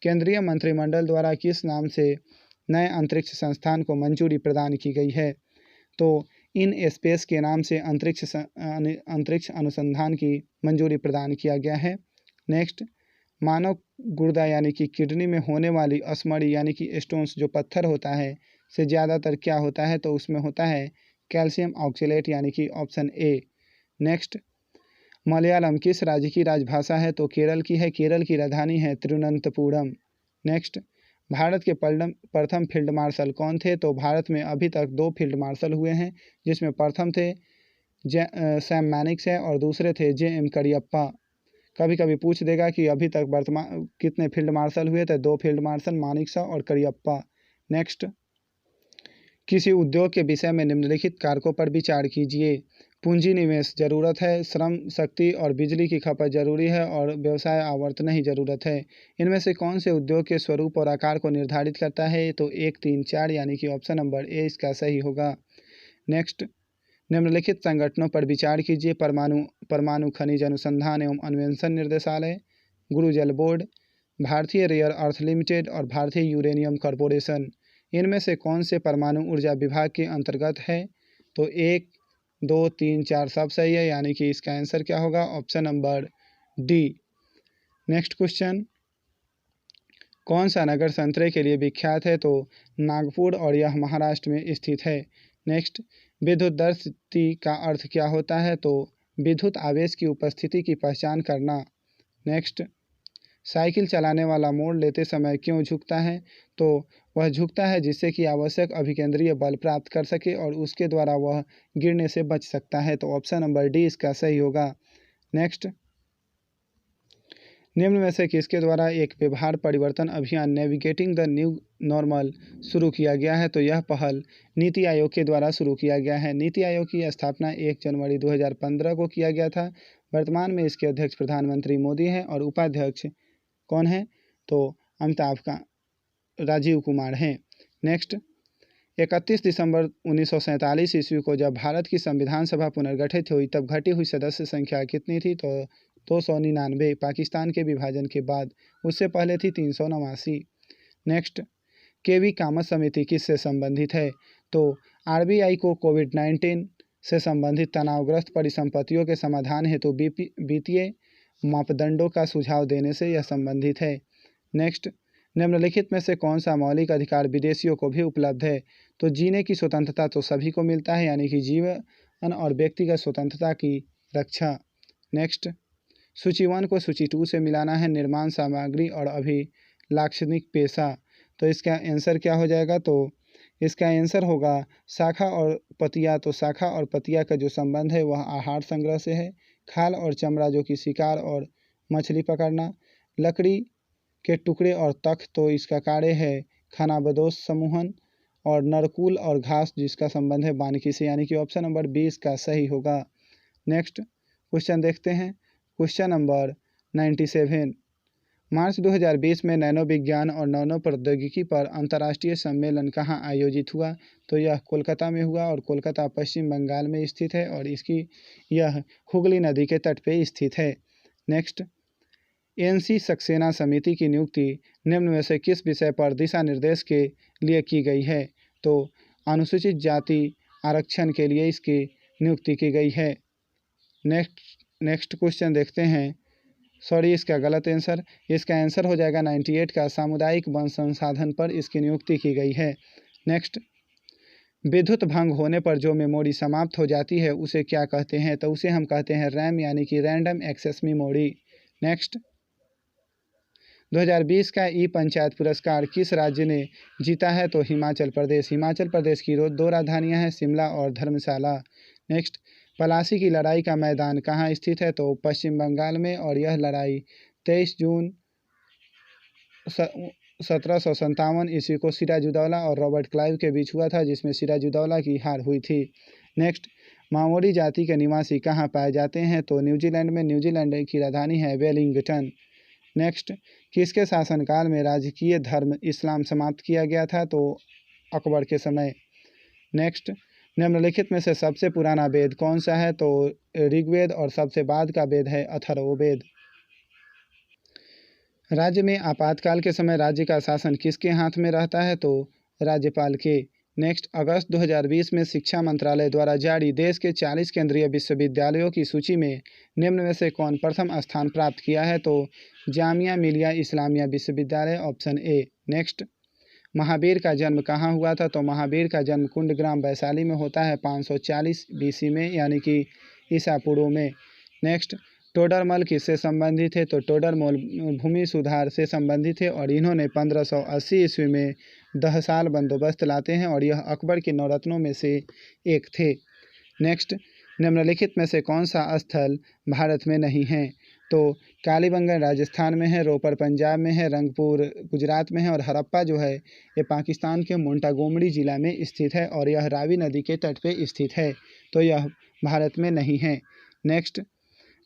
केंद्रीय मंत्रिमंडल द्वारा किस नाम से नए अंतरिक्ष संस्थान को मंजूरी प्रदान की गई है? तो इन स्पेस के नाम से अंतरिक्ष अनुसंधान की मंजूरी प्रदान किया गया है। नेक्स्ट, मानव गुर्दा यानी कि किडनी में होने वाली अस्मरी यानी कि स्टोन्स जो पत्थर होता है से ज़्यादातर क्या होता है? तो उसमें होता है कैल्शियम ऑक्सलेट, यानी कि ऑप्शन ए। नेक्स्ट, मलयालम किस राज्य की राजभाषा है? तो केरल की है। केरल की राजधानी है तिरुवनंतपुरम। नेक्स्ट, भारत के प्रथम फील्ड मार्शल कौन थे? तो भारत में अभी तक 2 फील्ड मार्शल हुए हैं, जिसमें प्रथम थे सैम मैनिक्स है, और दूसरे थे JM करियप्पा। कभी कभी पूछ देगा कि अभी तक वर्तमान कितने फील्ड मार्शल हुए थे? 2 फील्ड मार्शल, मानिकशॉ और करियप्पा। नेक्स्ट, किसी उद्योग के विषय में निम्नलिखित कारकों पर विचार कीजिए। पूंजी निवेश ज़रूरत है, श्रम शक्ति और बिजली की खपत जरूरी है और व्यवसाय आवर्त नहीं ज़रूरत है। इनमें से कौन से उद्योग के स्वरूप और आकार को निर्धारित करता है? तो 1, 3, 4 यानी कि ऑप्शन नंबर ए इसका सही होगा। नेक्स्ट, निम्नलिखित संगठनों पर विचार कीजिए। परमाणु खनिज अनुसंधान एवं अन्वेषण निर्देशालय, गुरुजल बोर्ड, भारतीय रेयर अर्थ लिमिटेड और भारतीय यूरेनियम कॉरपोरेशन। इनमें से कौन से परमाणु ऊर्जा विभाग के अंतर्गत है? तो 1, 2, 3, 4 सब सही है, यानी कि इसका आंसर क्या होगा? Option number D. Next question, कौन सा नगर संतरे के लिए विख्यात है? तो नागपुर और यह महाराष्ट्र में स्थित है। नेक्स्ट, विद्युतदर्शी का अर्थ क्या होता है? तो विद्युत आवेश की उपस्थिति की पहचान करना। नेक्स्ट, साइकिल चलाने वाला मोड़ लेते समय क्यों झुकता है? तो वह झुकता है जिससे कि आवश्यक अभिकेंद्रीय बल प्राप्त कर सके और उसके द्वारा वह गिरने से बच सकता है। तो ऑप्शन नंबर डी इसका सही होगा। नेक्स्ट, निम्न में से किसके द्वारा एक व्यवहार परिवर्तन अभियान नेविगेटिंग द न्यू नॉर्मल शुरू किया गया है? तो यह पहल नीति आयोग के द्वारा शुरू किया गया है। नीति आयोग की स्थापना 1 जनवरी 2015 को किया गया था। वर्तमान में इसके अध्यक्ष प्रधानमंत्री मोदी हैं और उपाध्यक्ष कौन है? तो राजीव कुमार हैं। नेक्स्ट, 31 दिसंबर 1947 ईस्वी को जब भारत की संविधान सभा पुनर्गठित हुई तब घटी हुई सदस्य संख्या कितनी थी? तो 299। पाकिस्तान के विभाजन के बाद उससे पहले थी 389। नेक्स्ट, केवी कामत समिति किससे संबंधित है? तो आरबीआई को कोविड-19 से संबंधित तनावग्रस्त परिसंपत्तियों के समाधान हेतु वित्तीय मापदंडों का सुझाव देने से यह संबंधित है। नेक्स्ट, निम्नलिखित में से कौन सा मौलिक अधिकार विदेशियों को भी उपलब्ध है? तो जीने की स्वतंत्रता तो सभी को मिलता है, यानी कि जीवन और व्यक्तिगत स्वतंत्रता की रक्षा। नेक्स्ट, सूची 1 को सूची 2 से मिलाना है। निर्माण सामग्री और अभिलाक्षणिक पेशा। तो इसका आंसर क्या हो जाएगा? तो इसका आंसर होगा शाखा और पतिया। तो शाखा और पतिया का जो संबंध है वह आहार संग्रह से है। खाल और चमड़ा जो कि शिकार और मछली पकड़ना। लकड़ी के टुकड़े और तख्त तो इसका कार्य है खानाबदोश समूहन। और नरकुल और घास जिसका संबंध है वानिकी से, यानी कि ऑप्शन नंबर 20 का सही होगा। नेक्स्ट क्वेश्चन देखते हैं। क्वेश्चन नंबर 97, मार्च 2020 में नैनो विज्ञान और नैनो प्रौद्योगिकी पर अंतर्राष्ट्रीय सम्मेलन कहाँ आयोजित हुआ? तो यह कोलकाता में हुआ और कोलकाता पश्चिम बंगाल में स्थित है और यह हुगली नदी के तट पे स्थित है। नेक्स्ट, एनसी सक्सेना समिति की नियुक्ति निम्न में से किस विषय पर दिशा निर्देश के लिए की गई है? तो अनुसूचित जाति आरक्षण के लिए इसकी नियुक्ति की गई है। नेक्स्ट क्वेश्चन देखते हैं। सॉरी, इसका गलत आंसर। इसका आंसर हो जाएगा 98 का सामुदायिक वन संसाधन पर इसकी नियुक्ति की गई है। नेक्स्ट, विद्युत भंग होने पर जो मेमोरी समाप्त हो जाती है उसे क्या कहते हैं? तो उसे हम कहते हैं रैम, यानी कि रैंडम एक्सेस मेमोरी। नेक्स्ट, 2020 का ई पंचायत पुरस्कार किस राज्य ने जीता है? तो हिमाचल प्रदेश। हिमाचल प्रदेश की 2 राजधानियां हैं, शिमला और धर्मशाला। नेक्स्ट, पलासी की लड़ाई का मैदान कहाँ स्थित है? तो पश्चिम बंगाल में और यह लड़ाई 23 जून 1757 ईस्वी को सिराजुद्दौला और रॉबर्ट क्लाइव के बीच हुआ था, जिसमें सिराजुद्दौला की हार हुई थी। नेक्स्ट, माओरी जाति के निवासी कहाँ पाए जाते हैं? तो न्यूजीलैंड में। न्यूजीलैंड की राजधानी है वेलिंगटन। नेक्स्ट, किसके शासनकाल में राजकीय धर्म इस्लाम समाप्त किया गया था? तो अकबर के समय। नेक्स्ट, निम्नलिखित में से सबसे पुराना वेद कौन सा है? तो ऋग्वेद और सबसे बाद का वेद है अथर्ववेद। राज्य में आपातकाल के समय राज्य का शासन किसके हाथ में रहता है? तो राज्यपाल के। नेक्स्ट, अगस्त 2020 में शिक्षा मंत्रालय द्वारा जारी देश के 40 केंद्रीय विश्वविद्यालयों की सूची में निम्न में से कौन प्रथम स्थान प्राप्त किया है? तो जामिया मिलिया इस्लामिया विश्वविद्यालय, ऑप्शन ए। नेक्स्ट, महावीर का जन्म कहाँ हुआ था? तो महावीर का जन्म कुंडग्राम वैशाली में होता है 540 BC में, यानी कि ईसा पूर्व में। नेक्स्ट, टोडरमल किससे संबंधित है? तो टोडरमल भूमि सुधार से संबंधित है और इन्होंने 1580 ईस्वी में दहसाल बंदोबस्त लाते हैं और यह अकबर के नौरत्नों में से एक थे। नेक्स्ट, निम्नलिखित में से कौन सा स्थल भारत में नहीं है? तो कालीबंगन राजस्थान में है, रोपड़ पंजाब में है, रंगपुर गुजरात में है और हड़प्पा जो है ये पाकिस्तान के मोंटागोमरी ज़िला में स्थित है और यह रावी नदी के तट पे स्थित है, तो यह भारत में नहीं है। नेक्स्ट,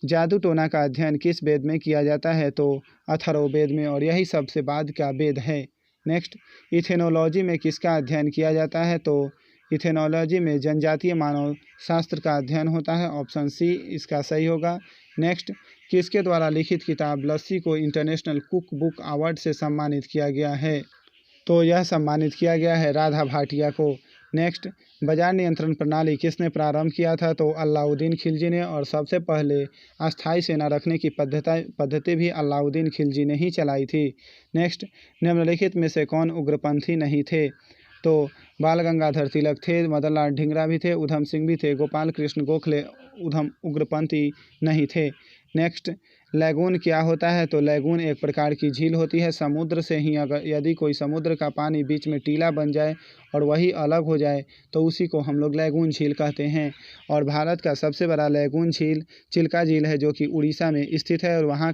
जादू टोना का अध्ययन किस वेद में किया जाता है? तो अथर्ववेद में, और यही सबसे बाद का वेद है। नेक्स्ट, इथेनोलॉजी में किसका अध्ययन किया जाता है? तो इथेनोलॉजी में जनजातीय मानव शास्त्र का अध्ययन होता है। ऑप्शन सी इसका सही होगा। नेक्स्ट, किसके द्वारा लिखित किताब लस्सी को इंटरनेशनल कुक बुक अवार्ड से सम्मानित किया गया है? तो यह सम्मानित किया गया है राधा भाटिया को। नेक्स्ट, बाजार नियंत्रण प्रणाली किसने प्रारंभ किया था? तो अलाउद्दीन खिलजी ने, और सबसे पहले अस्थायी सेना रखने की पद्धति भी अलाउद्दीन खिलजी ने ही चलाई थी। नेक्स्ट, निम्नलिखित में से कौन उग्रपंथी नहीं थे? तो बाल गंगाधर तिलक थे, मदन लाल ढींगरा भी थे, उधम सिंह भी थे, गोपाल कृष्ण गोखले उग्रपंथी नहीं थे। नेक्स्ट, लैगून क्या होता है? तो लैगून एक प्रकार की झील होती है। समुद्र से ही अगर यदि कोई समुद्र का पानी बीच में टीला बन जाए और वही अलग हो जाए तो उसी को हम लोग लैगून झील कहते हैं। और भारत का सबसे बड़ा लैगून झील चिल्का झील है, जो कि उड़ीसा में स्थित है और वहाँ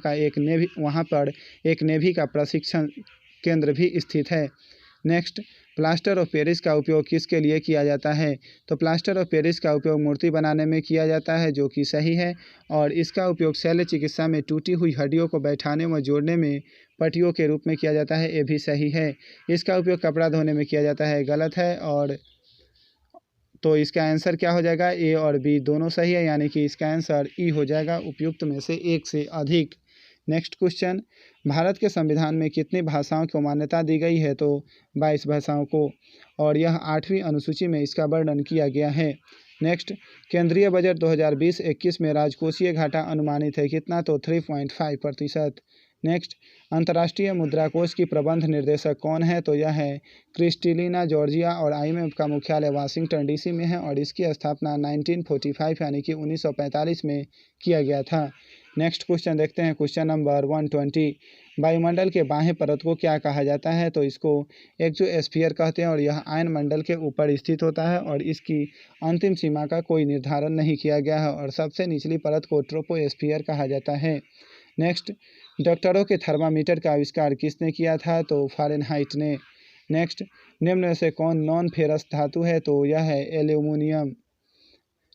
पर एक नेवी का प्रशिक्षण केंद्र भी स्थित है। नेक्स्ट, प्लास्टर ऑफ पेरिस का उपयोग किसके लिए किया जाता है? तो प्लास्टर ऑफ पेरिस का उपयोग मूर्ति बनाने में किया जाता है, जो कि सही है। और इसका उपयोग शल्य चिकित्सा में टूटी हुई हड्डियों को बैठाने व जोड़ने में पट्टियों के रूप में किया जाता है, ये भी सही है। इसका उपयोग कपड़ा धोने में किया जाता है, गलत है। और तो इसका आंसर क्या हो जाएगा? ए और बी दोनों सही है, यानी कि इसका आंसर ई हो जाएगा, उपयुक्त में से एक से अधिक। नेक्स्ट क्वेश्चन, भारत के संविधान में कितनी भाषाओं को मान्यता दी गई है? तो 22 भाषाओं को, और यह 8वीं अनुसूची में इसका वर्णन किया गया है। नेक्स्ट, केंद्रीय बजट 2020-21 में राजकोषीय घाटा अनुमानित है कितना? तो 3.5%। नेक्स्ट, अंतर्राष्ट्रीय मुद्रा कोष की प्रबंध निर्देशक कौन है? तो यह है क्रिस्टलिना जॉर्जिया, और IMF का मुख्यालय वाशिंगटन DC में है और इसकी स्थापना 1945 यानी कि 1945 में किया गया था। नेक्स्ट क्वेश्चन देखते हैं, क्वेश्चन नंबर 120। वायुमंडल के बाह्य परत को क्या कहा जाता है? तो इसको एक्सोस्फीयर कहते हैं और यह आयन मंडल के ऊपर स्थित होता है और इसकी अंतिम सीमा का कोई निर्धारण नहीं किया गया है, और सबसे निचली परत को ट्रोपोस्फीयर कहा जाता है। नेक्स्ट, डॉक्टरों के थर्मामीटर का आविष्कार किसने किया था? तो फारेनहाइट ने। नेक्स्ट, निम्न में से कौन नॉन फेरस धातु है? तो यह है एल्यूमिनियम।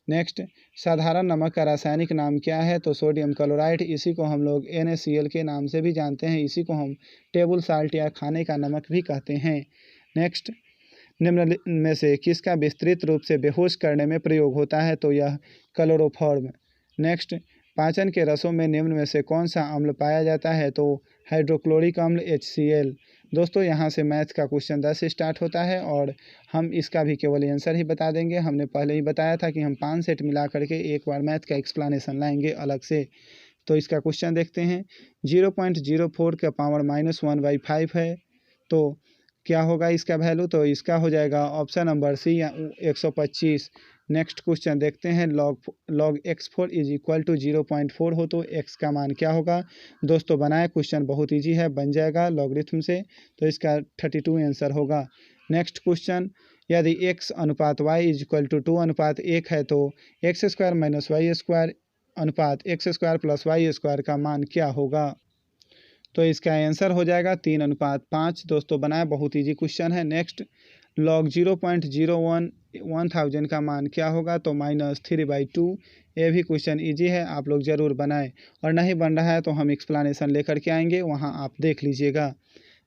नेक्स्ट, साधारण नमक का रासायनिक नाम क्या है? तो सोडियम क्लोराइड, इसी को हम लोग NaCl के नाम से भी जानते हैं, इसी को हम टेबल साल्ट या खाने का नमक भी कहते हैं। नेक्स्ट, निम्न में से किसका विस्तृत रूप से बेहोश करने में प्रयोग होता है? तो यह क्लोरोफॉर्म। नेक्स्ट, पाचन के रसों में निम्न में से कौन सा अम्ल पाया जाता है? तो हाइड्रोक्लोरिक अम्ल HCl। दोस्तों, यहाँ से मैथ का क्वेश्चन 10 से स्टार्ट होता है और हम इसका भी केवल आंसर ही बता देंगे। हमने पहले ही बताया था कि हम 5 सेट मिला करके एक बार मैथ का एक्सप्लेनेशन लाएंगे अलग से। तो इसका क्वेश्चन देखते हैं। 0.04 का पावर -1/5 है, तो क्या होगा इसका वैल्यू? तो इसका हो जाएगा option number C 125। Next question देखते हैं, log x4 = 0.4 हो तो x का मान क्या होगा? दोस्तों, बनाए क्वेश्चन बहुत इजी है, बन जाएगा लॉगरिथम से, तो इसका 32 आंसर होगा। नेक्स्ट क्वेश्चन, यदि x अनुपात y = 2:1 है तो x² - y² अनुपात x² + y² का मान क्या होगा? तो इसका आंसर हो जाएगा 3:5। दोस्तों, बनाए बहुत इजी क्वेश्चन है। नेक्स्ट, log 0.01 का मान क्या होगा? तो -3/2। ये भी क्वेश्चन इजी है, आप लोग ज़रूर बनाएं, और नहीं बन रहा है तो हम एक्सप्लेनेशन लेकर के आएंगे, वहाँ आप देख लीजिएगा।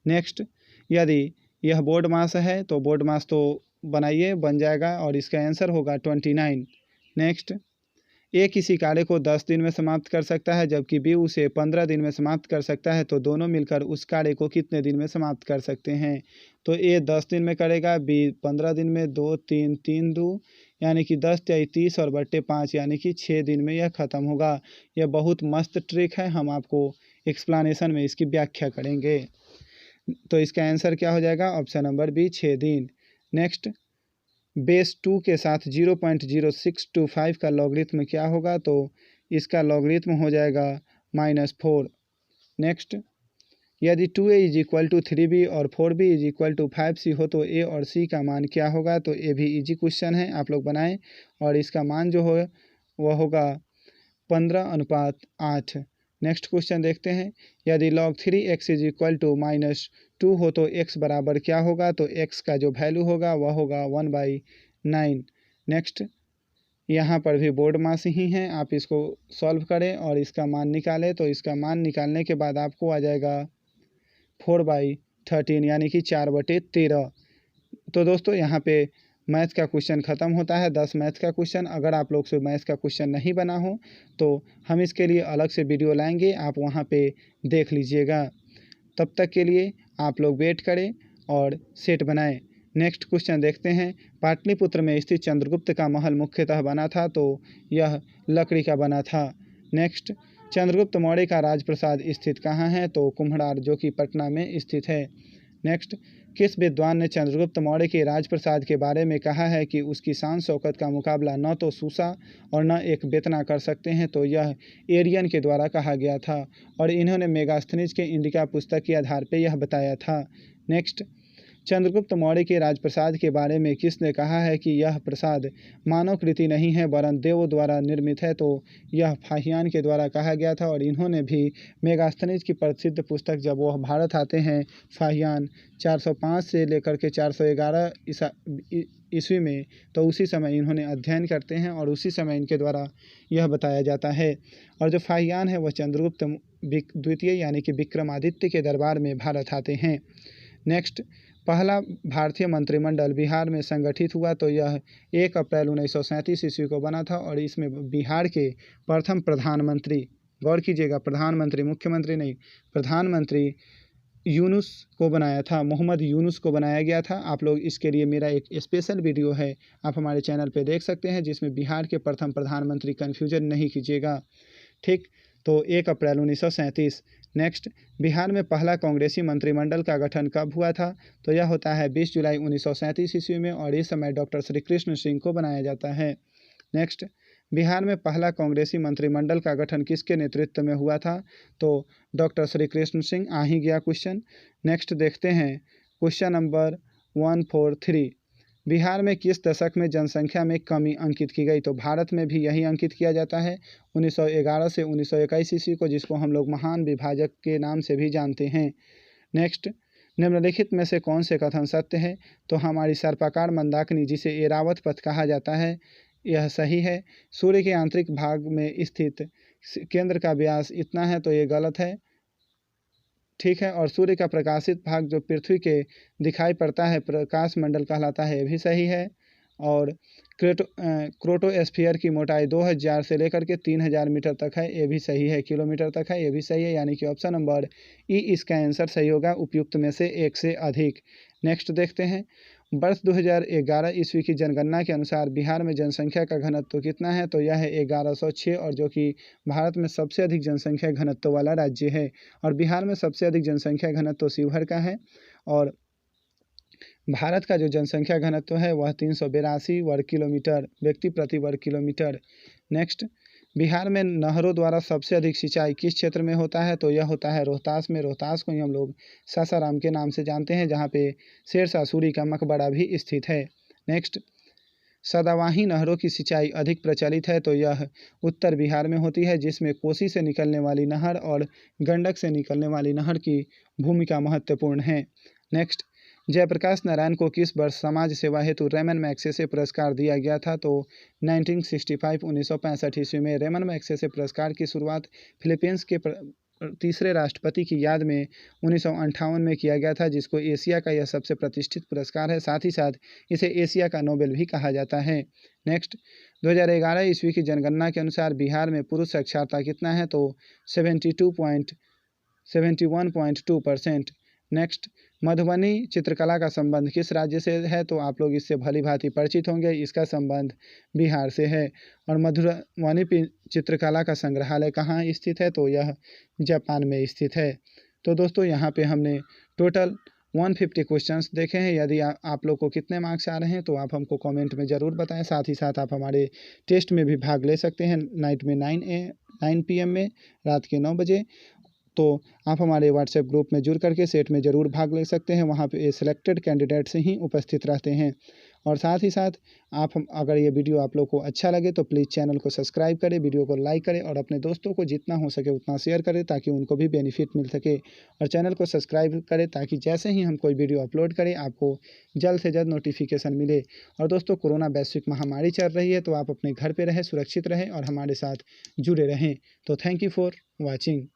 नेक्स्ट, यदि यह बोर्ड मास है तो बोर्ड मास तो बनाइए, बन जाएगा, और इसका आंसर होगा 29। नेक्स्ट, ए किसी कार्य को 10 दिन में समाप्त कर सकता है जबकि बी उसे 15 दिन में समाप्त कर सकता है, तो दोनों मिलकर उस कार्य को कितने दिन में समाप्त कर सकते हैं? तो ए 10 दिन में करेगा, बी 15 दिन में, 2 3 3 2 यानी कि 10 × 30 और बट्टे 5 यानी कि 6 दिन में यह ख़त्म होगा। यह बहुत मस्त ट्रिक है, हम आपको एक्सप्लेनेशन में इसकी व्याख्या करेंगे। तो इसका आंसर क्या हो जाएगा? ऑप्शन नंबर बी 6 दिन। नेक्स्ट, बेस 2 के साथ 0.0625 का लॉगरिथम क्या होगा? तो इसका लॉगरिथम हो जाएगा -4। नेक्स्ट, यदि 2a = 3b और 4b = 5c हो तो a और c का मान क्या होगा? तो ये भी इजी क्वेश्चन है, आप लोग बनाएं, और इसका मान जो हो वह होगा 15:8। नेक्स्ट क्वेश्चन देखते हैं, यदि log 3x is equal to -2 हो तो x बराबर क्या होगा? तो x का जो वैल्यू होगा वह होगा 1/9। नेक्स्ट, यहाँ पर भी बोर्ड मास ही हैं, आप इसको सॉल्व करें और इसका मान निकालें। तो इसका मान निकालने के बाद आपको आ जाएगा 4/13 यानी कि 4/13। तो दोस्तों यहाँ पे मैथ का क्वेश्चन ख़त्म होता है, 10 मैथ का क्वेश्चन। अगर आप लोग से मैथ का क्वेश्चन नहीं बना हो तो हम इसके लिए अलग से वीडियो लाएंगे, आप वहाँ पे देख लीजिएगा। तब तक के लिए आप लोग वेट करें और सेट बनाएं। नेक्स्ट क्वेश्चन देखते हैं, पाटलिपुत्र में स्थित चंद्रगुप्त का महल मुख्यतः बना था, तो यह लकड़ी का बना था। नेक्स्ट, चंद्रगुप्त मौर्य का राजप्रसाद स्थित कहाँ है? तो कुम्हड़ार, जो कि पटना में स्थित है। नेक्स्ट, किस विद्वान ने चंद्रगुप्त मौर्य के राजप्रसाद के बारे में कहा है कि उसकी शान शौकत का मुकाबला न तो सूसा और न एक बेतना कर सकते हैं? तो यह एरियन के द्वारा कहा गया था और इन्होंने मेगास्थनीज के इंडिका पुस्तक के आधार पर यह बताया था। नेक्स्ट, चंद्रगुप्त मौर्य के राजप्रसाद के बारे में किसने कहा है कि यह प्रसाद मानव कृति नहीं है वरन देवों द्वारा निर्मित है? तो यह फाहियान के द्वारा कहा गया था और इन्होंने भी मेगास्थनीज की प्रसिद्ध पुस्तक, जब वह भारत आते हैं फाहियान 405 से लेकर के 411 ईस्वी में, तो उसी समय इन्होंने अध्ययन करते हैं और उसी समय इनके द्वारा यह बताया जाता है। और जो फाहियान है वह चंद्रगुप्त द्वितीय यानी कि विक्रमादित्य के दरबार में भारत आते हैं। नेक्स्ट, पहला भारतीय मंत्रिमंडल बिहार में संगठित हुआ, तो यह 1 अप्रैल 1937 ईस्वी को बना था और इसमें बिहार के प्रथम प्रधानमंत्री, गौर कीजिएगा, प्रधानमंत्री, मुख्यमंत्री नहीं, प्रधानमंत्री यूनुस को बनाया था, मोहम्मद यूनुस को बनाया गया था। आप लोग इसके लिए मेरा एक स्पेशल वीडियो है, आप हमारे चैनल पे देख सकते हैं, जिसमें बिहार के प्रथम प्रधानमंत्री, कन्फ्यूजन नहीं कीजिएगा, ठीक। तो 1 अप्रैल 1937। नेक्स्ट, बिहार में पहला कांग्रेसी मंत्रिमंडल का गठन कब हुआ था? तो यह होता है 20 जुलाई 1937 ईस्वी में और इस समय डॉक्टर श्री कृष्ण सिंह को बनाया जाता है। नेक्स्ट, बिहार में पहला कांग्रेसी मंत्रिमंडल का गठन किसके नेतृत्व में हुआ था? तो डॉक्टर श्री कृष्ण सिंह। आ ही गया क्वेश्चन। नेक्स्ट देखते हैं क्वेश्चन नंबर 143, बिहार में किस दशक में जनसंख्या में कमी अंकित की गई? तो भारत में भी यही अंकित किया जाता है 1911 से 1921 ईस्वी को, जिसको हम लोग महान विभाजक के नाम से भी जानते हैं। नेक्स्ट, निम्नलिखित में से कौन से कथन सत्य है? तो हमारी सर्पाकार मंदाकिनी, जिसे एरावत पथ कहा जाता है, यह सही है। सूर्य के आंतरिक भाग में स्थित केंद्र का व्यास इतना है, तो ये गलत है, ठीक है। और सूर्य का प्रकाशित भाग जो पृथ्वी के दिखाई पड़ता है प्रकाश मंडल कहलाता है, ये भी सही है। और क्रोटोस्फीयर की मोटाई 2000 से लेकर के 3000 मीटर तक है, ये भी सही है, किलोमीटर तक है, ये भी सही है, यानी कि ऑप्शन नंबर ई इसका आंसर सही होगा, उपयुक्त में से एक से अधिक। नेक्स्ट देखते हैं, वर्ष 2011 ईस्वी की जनगणना के अनुसार बिहार में जनसंख्या का घनत्व कितना है? तो यह है 1106 और जो कि भारत में सबसे अधिक जनसंख्या घनत्व वाला राज्य है। और बिहार में सबसे अधिक जनसंख्या घनत्व शिवहर का है और भारत का जो जनसंख्या घनत्व है वह 382 वर्ग किलोमीटर व्यक्ति प्रति वर्ग किलोमीटर। नेक्स्ट, बिहार में नहरों द्वारा सबसे अधिक सिंचाई किस क्षेत्र में होता है? तो यह होता है रोहतास में। रोहतास को ही हम लोग सासाराम के नाम से जानते हैं, जहाँ पे शेरशाह सूरी का मकबरा भी स्थित है। नेक्स्ट, सदावाही नहरों की सिंचाई अधिक प्रचलित है, तो यह उत्तर बिहार में होती है, जिसमें कोसी से निकलने वाली नहर और गंडक से निकलने वाली नहर की भूमिका महत्वपूर्ण है। नेक्स्ट, जयप्रकाश नारायण को किस वर्ष समाज सेवा हेतु रेमन मैग्सेसे पुरस्कार दिया गया था? तो 1965 ईस्वी में रेमन मैग्सेसे पुरस्कार की शुरुआत फिलीपींस के तीसरे राष्ट्रपति की याद में 1958 में किया गया था, जिसको एशिया का यह सबसे प्रतिष्ठित पुरस्कार है, साथ ही साथ इसे एशिया का नोबेल भी कहा जाता है। नेक्स्ट, 2011 ईस्वी की जनगणना के अनुसार बिहार में पुरुष साक्षरता कितना है? तो 71.2%। नेक्स्ट, मधुबनी चित्रकला का संबंध किस राज्य से है? तो आप लोग इससे भली भांति परिचित होंगे, इसका संबंध बिहार से है। और मधुबनी चित्रकला का संग्रहालय कहाँ स्थित है? तो यह जापान में स्थित है। तो दोस्तों यहाँ पे हमने टोटल 150 क्वेश्चंस देखे हैं। यदि आप लोग को कितने मार्क्स आ रहे हैं तो आप हमको कमेंट में ज़रूर बताएं। साथ ही साथ आप हमारे टेस्ट में भी भाग ले सकते हैं, नाइट में 9 PM में, रात के 9 बजे। तो आप हमारे व्हाट्सएप ग्रुप में जुड़ करके सेट में ज़रूर भाग ले सकते हैं, वहाँ पे सिलेक्टेड कैंडिडेट से ही उपस्थित रहते हैं। और साथ ही साथ अगर ये वीडियो आप लोग को अच्छा लगे तो प्लीज़ चैनल को सब्सक्राइब करें, वीडियो को लाइक करें और अपने दोस्तों को जितना हो सके उतना शेयर करें ताकि उनको भी बेनिफिट मिल सके। और चैनल को सब्सक्राइब करें ताकि जैसे ही हम कोई वीडियो अपलोड करें आपको जल्द से जल्द नोटिफिकेशन मिले। और दोस्तों, कोरोना वैश्विक महामारी चल रही है तो आप अपने घर पे रहें, सुरक्षित रहें और हमारे साथ जुड़े रहें। तो थैंक यू फॉर वॉचिंग।